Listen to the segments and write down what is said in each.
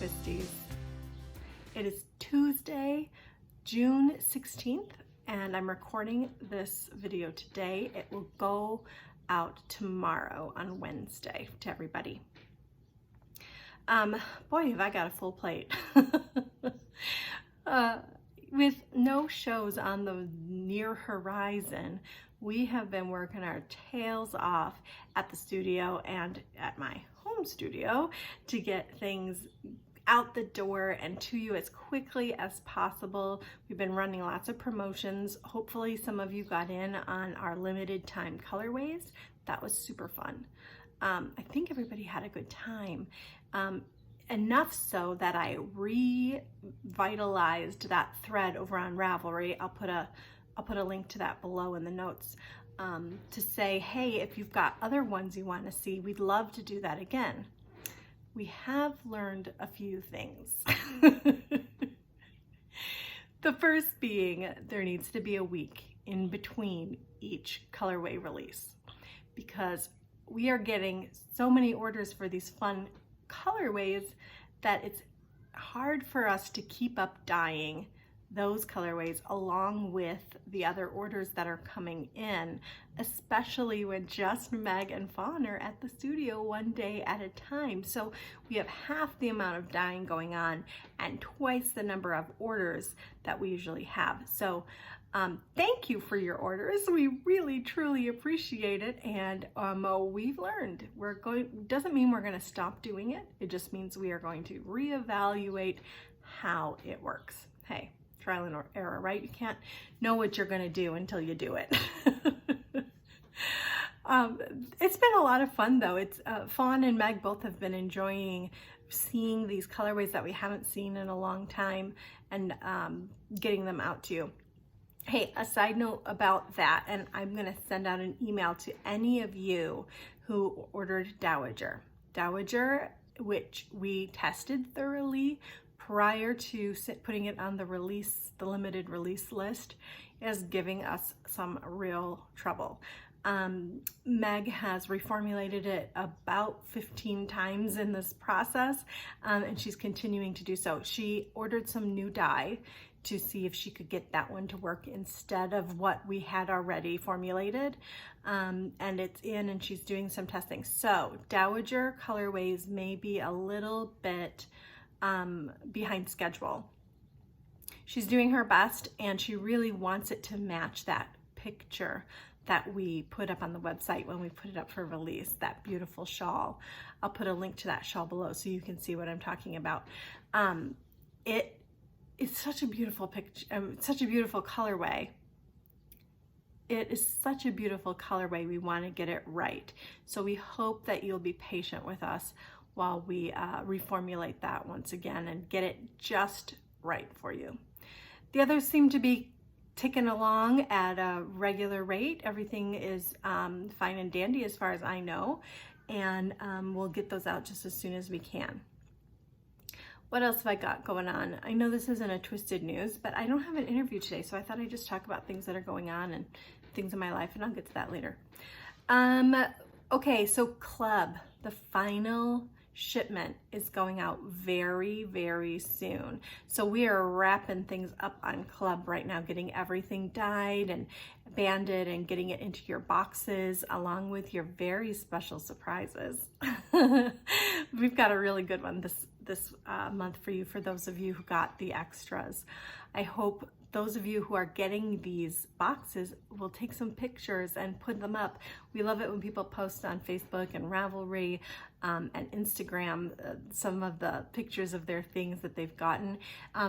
Twisties. It is Tuesday, June 16th, and I'm recording this video today. It will go out tomorrow on Wednesday to everybody. Boy, have I got a full plate. With no shows on the near horizon, we have been working our tails off at the studio and at my home studio to get things out the door and to you as quickly as possible. We've been running lots of promotions. Hopefully some of you got in on our limited time colorways. That was super fun. I think everybody had a good time. Enough so that I revitalized that thread over on Ravelry. I'll put a link to that below in the notes to say, hey, if you've got other ones you want to see, we'd love to do that again. We have learned a few things. The first being there needs to be a week in between each colorway release because we are getting so many orders for these fun colorways that it's hard for us to keep up dyeing those colorways along with the other orders that are coming in, especially when just Meg and Fawn are at the studio one day at a time. So we have half the amount of dyeing going on and twice the number of orders that we usually have. So thank you for your orders. We really, truly appreciate it. And we've learned doesn't mean we're going to stop doing it. It just means we are going to reevaluate how it works. Hey, trial and error, right? You can't know what you're going to do until you do it. It's been a lot of fun though. It's Fawn and Meg both have been enjoying seeing these colorways that we haven't seen in a long time and getting them out to you. Hey, a side note about that, and I'm going to send out an email to any of you who ordered Dowager, which we tested thoroughly prior to putting it on the limited release list, is giving us some real trouble. Meg has reformulated it about 15 times in this process, and she's continuing to do so. She ordered some new dye to see if she could get that one to work instead of what we had already formulated, and it's in and she's doing some testing. So Dowager colorways may be a little bit behind schedule. She's doing her best and she really wants it to match that picture that we put up on the website when we put it up for release, that beautiful shawl. I'll put a link to that shawl below so you can see what I'm talking about. It's such a beautiful picture, such a beautiful colorway. It is such a beautiful colorway. We want to get it right. So we hope that you'll be patient with us while we reformulate that once again and get it just right for you. The others seem to be ticking along at a regular rate. Everything is fine and dandy as far as I know, and we'll get those out just as soon as we can. What else have I got going on? I know this isn't a Twisted News, but I don't have an interview today, so I thought I'd just talk about things that are going on and things in my life, and I'll get to that later. Okay, so Club, the final shipment is going out very, very soon. So we are wrapping things up on Club right now, getting everything dyed and banded and getting it into your boxes along with your very special surprises. We've got a really good one this month for you, for those of you who got the extras. I hope those of you who are getting these boxes will take some pictures and put them up. We love it when people post on Facebook and Ravelry and Instagram some of the pictures of their things that they've gotten.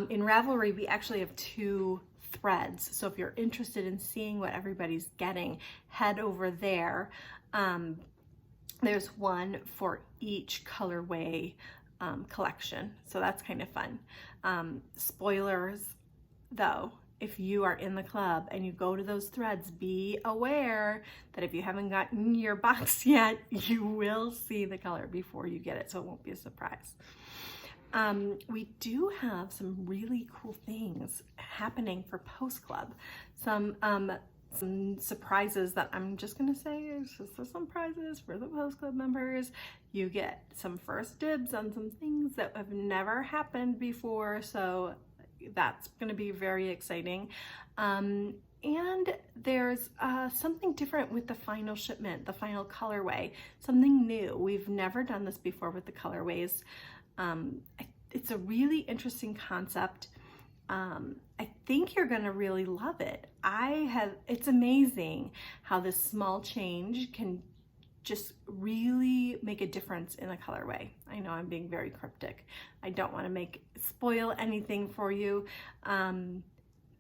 In Ravelry, we actually have 2 threads. So if you're interested in seeing what everybody's getting, head over there. There's one for each colorway collection. So that's kind of fun. Spoilers though, if you are in the club and you go to those threads, be aware that if you haven't gotten your box yet, you will see the color before you get it, so it won't be a surprise. We do have some really cool things happening for Post Club. Some some surprises that I'm just gonna say is just some prizes for the Post Club members. You get some first dibs on some things that have never happened before, so that's gonna be very exciting. And there's something different with the final shipment, the final colorway, something new. We've never done this before with the colorways. It's a really interesting concept. I think you're gonna really love it. It's amazing how this small change can just really make a difference in a colorway. I know I'm being very cryptic. I don't want to spoil anything for you,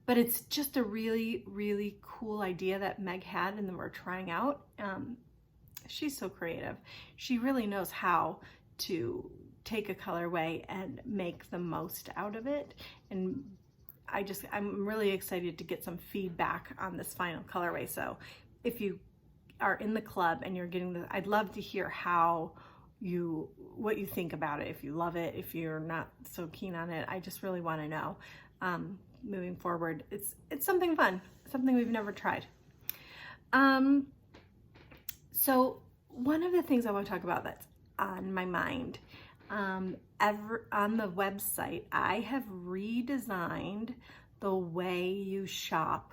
but it's just a really, really cool idea that Meg had and that we're trying out. She's so creative. She really knows how to take a colorway and make the most out of it. And I'm really excited to get some feedback on this final colorway. So if you are in the club and you're getting I'd love to hear what you think about it. If you love it, if you're not so keen on it, I just really want to know. Moving forward, it's something fun, something we've never tried. So one of the things I want to talk about that's on my mind, on the website, I have redesigned the way you shop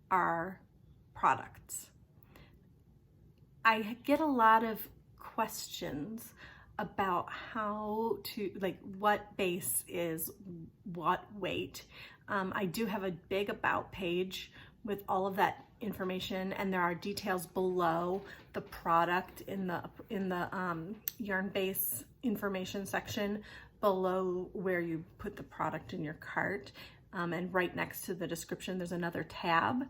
our products. I get a lot of questions about how to, what base is what weight. I do have a big about page with all of that information, and there are details below the product in the yarn base information section below where you put the product in your cart, and right next to the description there's another tab,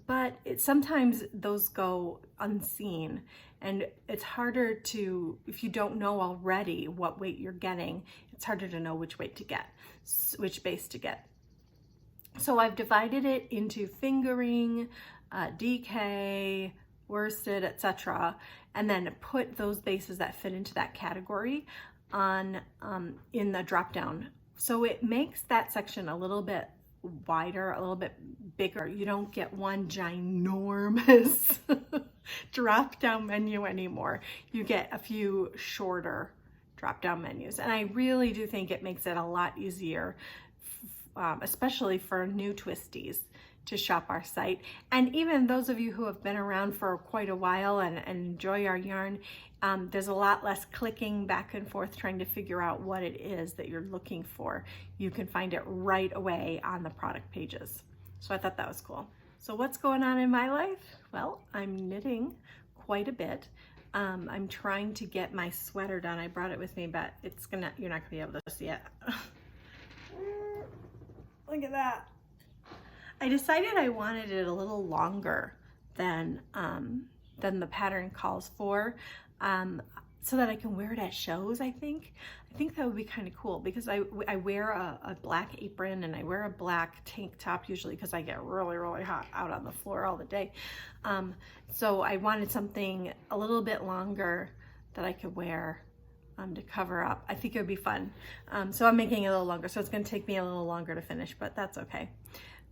but sometimes those go unseen, and it's harder to, if you don't know already what weight you're getting, it's harder to know which base to get. So I've divided it into fingering, DK, worsted, etc., and then put those bases that fit into that category on in the drop down. So it makes that section a little bit wider, a little bit bigger. You don't get one ginormous drop down menu anymore. You get a few shorter drop down menus, and I really do think it makes it a lot easier, especially for new Twisties, to shop our site. And even those of you who have been around for quite a while and enjoy our yarn, there's a lot less clicking back and forth trying to figure out what it is that you're looking for. You can find it right away on the product pages. So I thought that was cool. So what's going on in my life? Well, I'm knitting quite a bit. I'm trying to get my sweater done. I brought it with me, but you're not gonna be able to see it. Look at that. I decided I wanted it a little longer than the pattern calls for, so that I can wear it at shows. I think that would be kind of cool, because I wear a black apron and I wear a black tank top usually because I get really, really hot out on the floor all the day. So I wanted something a little bit longer that I could wear to cover up. I think it would be fun. So I'm making it a little longer. So it's going to take me a little longer to finish, but that's okay.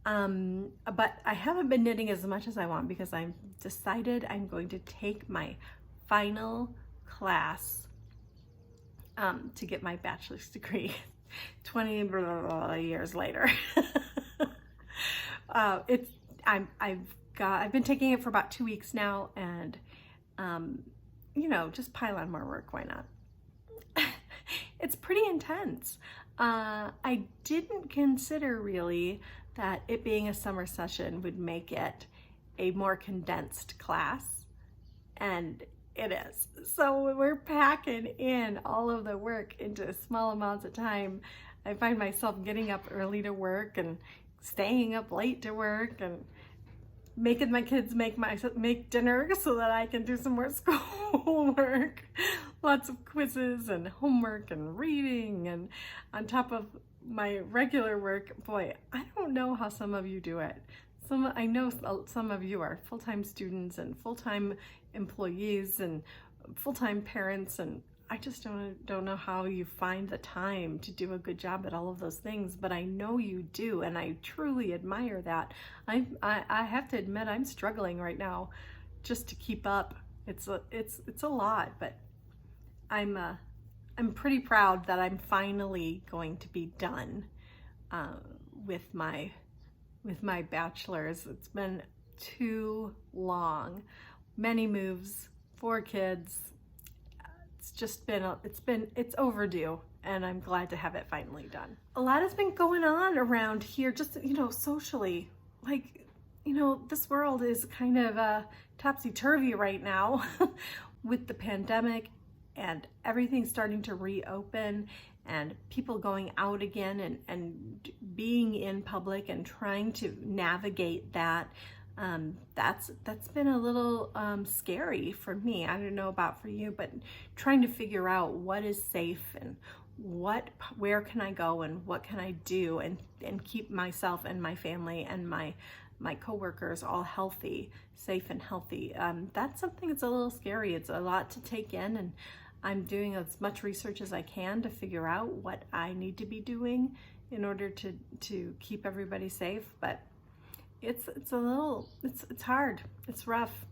But I haven't been knitting as much as I want because I've decided I'm going to take my final class to get my bachelor's degree 20 years later. I've been taking it for about 2 weeks now, and just pile on more work, why not? It's pretty intense. I didn't consider really that it being a summer session would make it a more condensed class, and it is. So we're packing in all of the work into small amounts of time. I find myself getting up early to work and staying up late to work and making my kids make dinner so that I can do some more schoolwork. Lots of quizzes and homework and reading, and on top of my regular work. Boy, I don't know how some of you do it. I know some of you are full-time students and full-time employees and full-time parents, and I just don't know how you find the time to do a good job at all of those things, but I know you do, and I truly admire that. I have to admit, I'm struggling right now just to keep up. It's a lot, but I'm pretty proud that I'm finally going to be done with my bachelor's. It's been too long, many moves, 4 kids. It's just been it's overdue, and I'm glad to have it finally done. A lot has been going on around here, just, you know, socially. Like, you know, this world is kind of topsy-turvy right now with the pandemic and everything starting to reopen and people going out again and being in public and trying to navigate that. That's been a little scary for me. I don't know about for you, but trying to figure out what is safe and where can I go and what can I do and keep myself and my family and my coworkers all healthy, safe and healthy. That's something that's a little scary. It's a lot to take in, and I'm doing as much research as I can to figure out what I need to be doing in order to keep everybody safe. But it's hard. It's rough.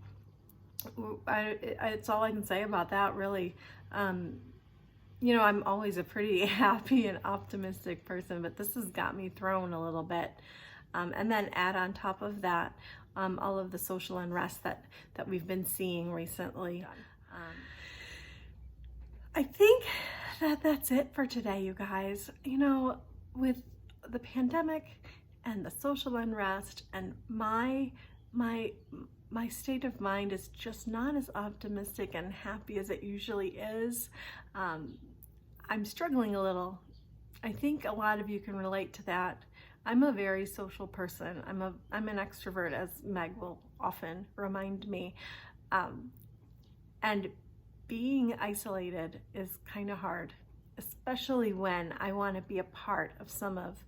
It's all I can say about that, really. You know, I'm always a pretty happy and optimistic person, but this has got me thrown a little bit. And then add on top of that all of the social unrest that we've been seeing recently. I think that's it for today, you guys. You know, with the pandemic and the social unrest, and my state of mind is just not as optimistic and happy as it usually is. I'm struggling a little. I think a lot of you can relate to that. I'm a very social person. I'm an extrovert, as Meg will often remind me. And being isolated is kind of hard, especially when I want to be a part of some of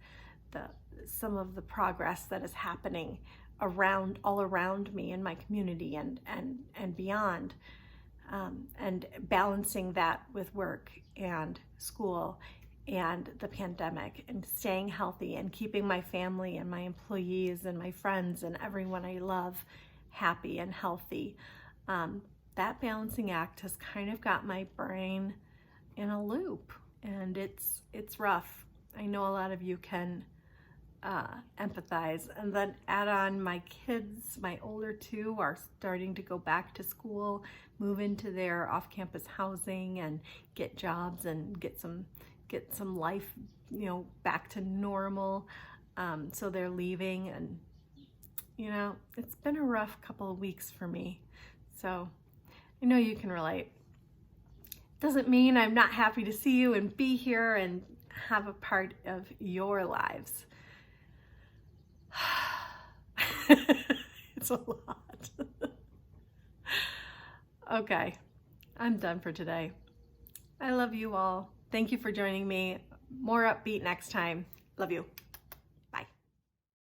the progress that is happening all around me in my community and beyond, and balancing that with work and school and the pandemic and staying healthy and keeping my family and my employees and my friends and everyone I love happy and healthy. That balancing act has kind of got my brain in a loop, and it's rough. I know a lot of you can empathize. And then add on my kids, my older 2 are starting to go back to school, move into their off-campus housing and get jobs and get some life, you know, back to normal. So they're leaving, and you know, it's been a rough couple of weeks for me. So I know you can relate. Doesn't mean I'm not happy to see you and be here and have a part of your lives. It's a lot. Okay, I'm done for today. I love you all. Thank you for joining me. More upbeat next time. Love you.